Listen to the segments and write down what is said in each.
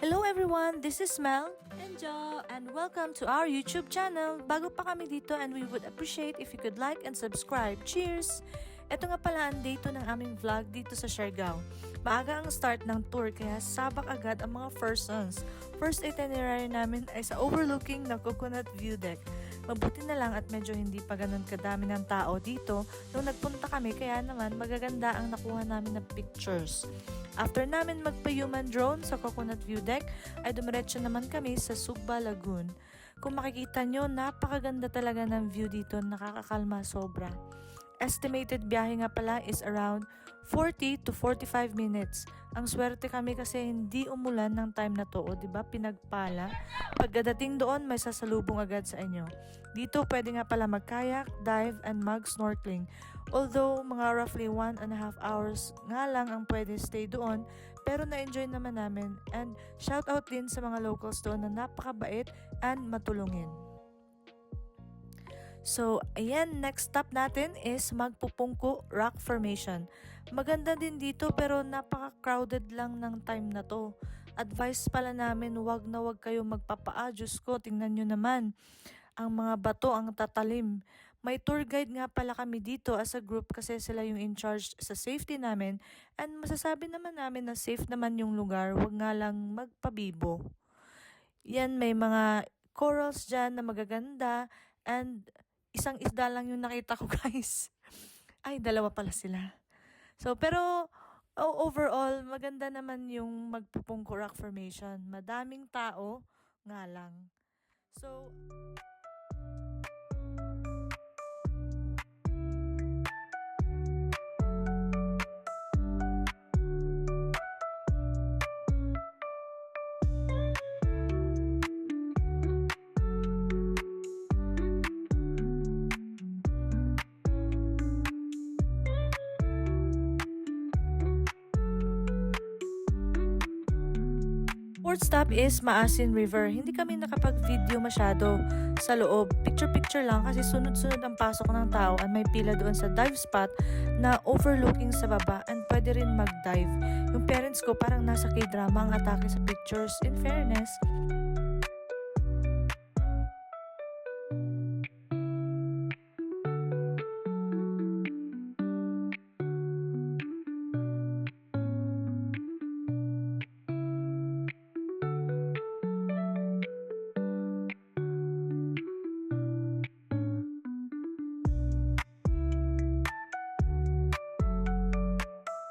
Hello everyone, this is Mel and Jo, and welcome to our YouTube channel. Bago pa kami dito, and we would appreciate if you could like and subscribe. Cheers! Ito nga pala ang day 2 ng aming vlog dito sa Siargao. Maaga ang start ng tour kaya sabak agad ang mga persons. First itinerary namin ay sa overlooking na Coconut View Deck. Mabuti na lang at medyo hindi pa ganun kadami ng tao dito nung nagpunta kami, kaya naman magaganda ang nakuha namin na pictures. After namin magpa-human drone sa Coconut View Deck, ay dumiretso naman kami sa Sugba Lagoon. Kung makikita nyo, napakaganda talaga ng view dito, nakakakalma sobra. Estimated biyahe nga pala is around 40 to 45 minutes. Ang swerte kami kasi hindi umulan ng time na to, o diba pinagpala. Pagdating doon, may sasalubong agad sa inyo. Dito pwede nga pala mag-kayak, dive, and mag-snorkeling. Although mga roughly 1.5 hours nga lang ang pwede stay doon, pero na-enjoy naman namin. And shout out din sa mga locals doon na napakabait and matulungin. So, ayan, next stop natin is Magpupungko Rock Formation. Maganda din dito pero napaka-crowded lang ng time na to. Advice pala namin, wag na wag kayo magpapaa. Diyos ko, tingnan nyo naman. Ang mga bato ang tatalim. May tour guide nga pala kami dito as a group kasi sila yung in charge sa safety namin. And masasabi naman namin na safe naman yung lugar, wag nga lang magpabibo. Yan, may mga corals dyan na magaganda and isang isda lang yung nakita ko, guys. Ay, dalawa pala sila. So, pero overall, maganda naman yung Magpupungko Rock Formation. Madaming tao nga lang. So, fourth stop is Maasin River. Hindi kami nakapag-video masyado sa loob. Picture-picture lang kasi sunod-sunod ang pasok ng tao at may pila doon sa dive spot na overlooking sa baba and pwede rin mag-dive. Yung parents ko parang nasa K-drama ang atake sa pictures. In fairness,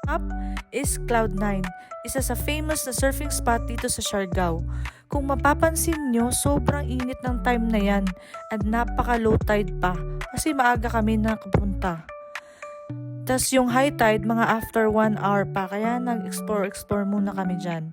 up is Cloud9, isa sa famous na surfing spot dito sa Siargao. Kung mapapansin nyo, sobrang init ng time na yan at napaka low tide pa kasi maaga kami nakapunta. Tas yung high tide mga after 1 hour pa, kaya nag-explore muna kami dyan.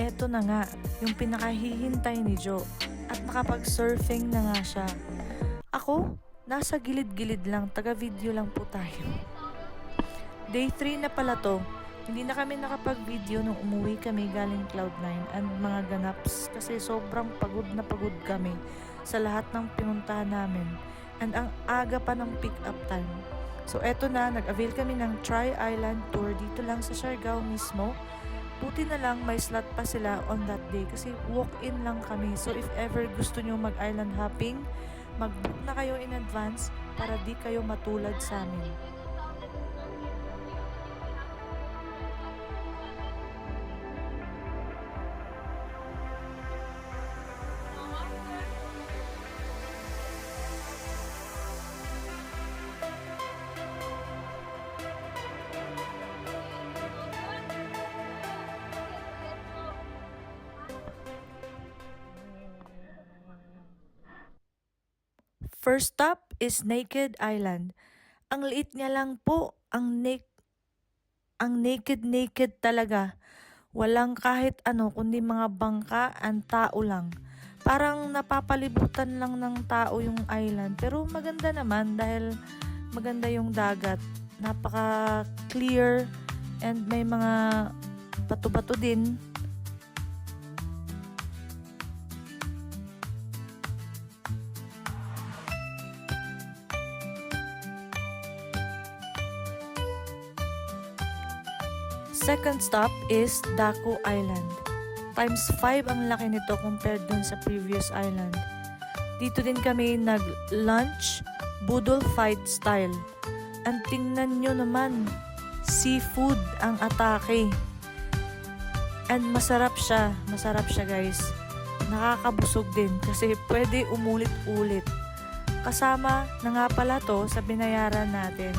Eto na nga, yung pinakahihintay ni Jo at nakapag-surfing na nga siya. Ako, nasa gilid-gilid lang, taga-video lang po tayo. Day 3 na pala to. Hindi na kami nakapag-video nung umuwi kami galing Cloud9 and mga ganaps kasi sobrang pagod na pagod kami sa lahat ng pinuntahan namin and ang aga pa ng pick-up time. So eto na, nag-avail kami ng Tri-Island Tour dito lang sa Siargao mismo. Buti na lang may slot pa sila on that day kasi walk-in lang kami. So if ever gusto nyo mag-island hopping, mag-book na kayo in advance para di kayo matulad sa amin. First stop is Naked Island. Ang liit niya lang po, ang naked talaga. Walang kahit ano kundi mga bangka, ang tao lang. Parang napapalibutan lang ng tao yung island. Pero maganda naman dahil maganda yung dagat. Napaka-clear and may mga bato-bato din. Second stop is Daku Island. Times 5 ang laki nito compared dun sa previous island. Dito din kami nag-lunch, budol fight style. Ang tingnan nyo naman, seafood ang atake. And masarap siya guys. Nakakabusog din kasi pwede umulit-ulit. Kasama na nga pala to sa binayaran natin.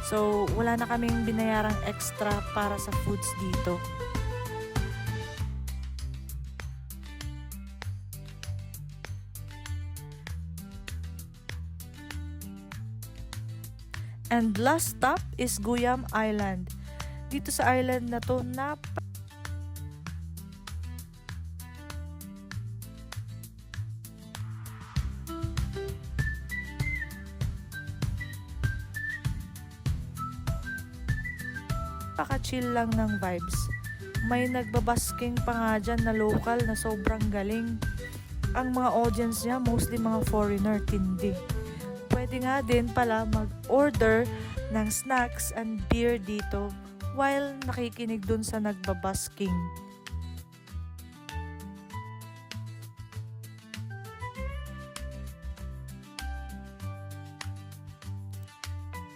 So, wala na kaming binayarang extra para sa foods dito. And last stop is Guyam Island. Dito sa island na to, napaka-chill lang ng vibes. May nagbabasking pa nga dyan na local na sobrang galing. Ang mga audience niya, mostly mga foreigner, tindi. Pwede nga din pala mag-order ng snacks and beer dito while nakikinig dun sa nagbabasking.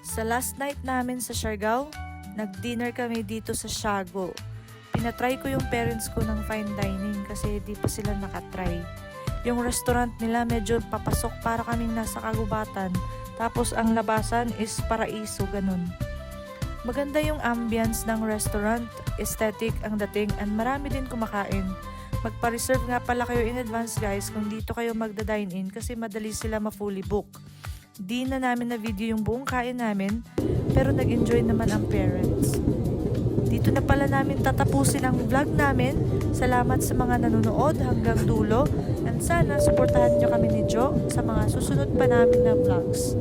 Sa last night namin sa Siargao, nag-dinner kami dito sa Siago. Pinatry ko yung parents ko ng fine dining kasi di pa sila nakatry. Yung restaurant nila medyo papasok para kaming nasa kagubatan. Tapos ang labasan is paraiso, ganun. Maganda yung ambience ng restaurant, aesthetic ang dating, and marami din kumakain. Magpa-reserve nga pala kayo in advance guys kung dito kayo magda-dine in kasi madali sila ma-fully book. Di na namin na video yung buong kain namin, pero nag-enjoy naman ang parents. Dito na pala namin tatapusin ang vlog namin. Salamat sa mga nanonood hanggang dulo. And sana suportahan nyo kami ni Jo sa mga susunod pa namin na vlogs.